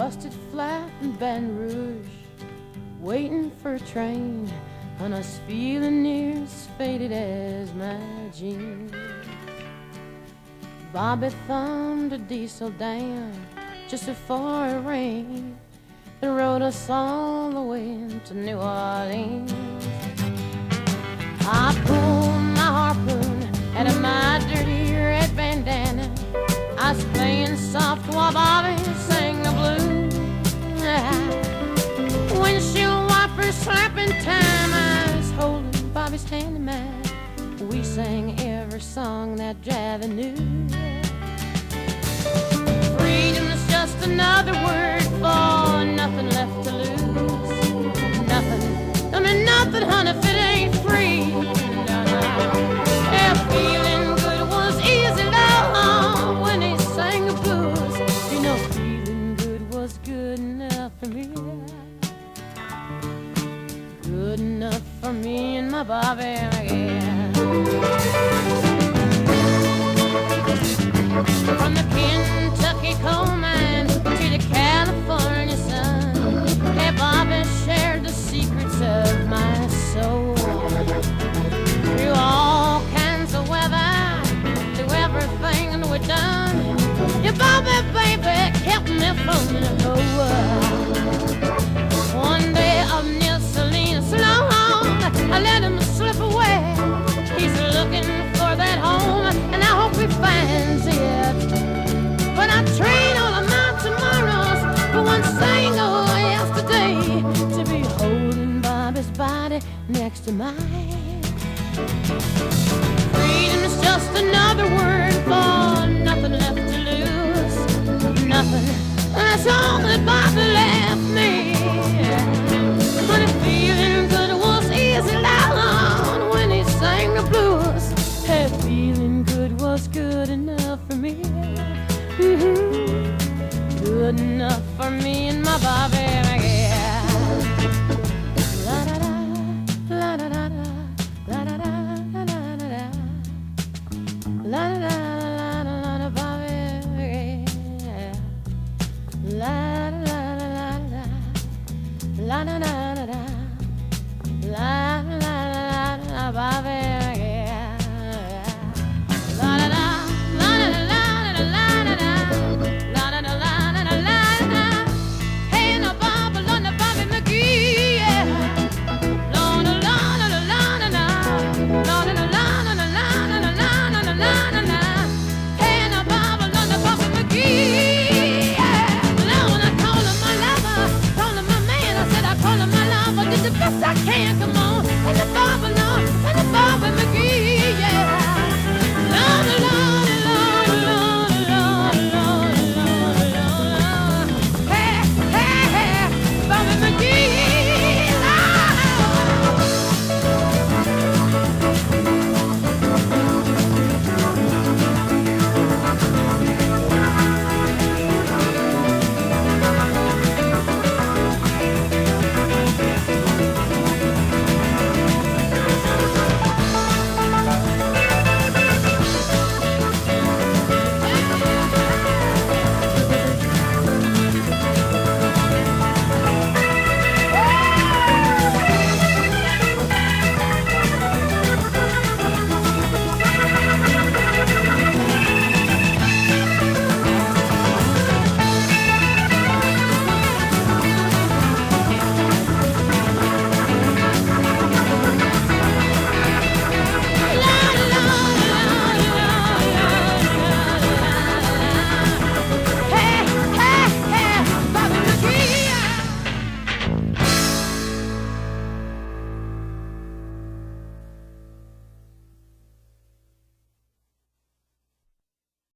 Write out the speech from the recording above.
busted flat in Baton Rouge, waiting for a train, and I was feeling near as faded as my jeans. Bobby thumbed a diesel down just before it rained and rode us all the way to New Orleans. I pulled my harpoon out of my dirty red bandana. I was playing soft while Bobby sang the blues. Windshield wipers slapping time, I was holding Bobby's hand in mine. We sang every song that Javi knew. Freedom is just another word for nothing left to lose. Nothing, I mean nothing, honey, if it ain't free. No, no. Yeah, feeling good was easy, love, when he sang the blues. You know, feeling good was good enough for me. Good enough for me and my Bobby again. From the Kentucky coal mines to the California sun, hey, Bobby shared the secrets of my soul. Through all kinds of weather, through everything that we've done, yeah, Bobby, baby, kept me from the whole world. One day up near Salinas, long, I let him slip away. He's looking for that home, and I hope he finds it. But I trade all of my tomorrows for one single yesterday, to be holding Bobby's body next to mine. Freedom is just another word for nothing left to lose. Nothing, that's all that Bobby left me. But if feeling good was easy, loud when he sang the blues, hey, feeling good was good enough for me. Good enough for me and my Bobby, yeah. La da da, la da da da, la da da da da da, la da da.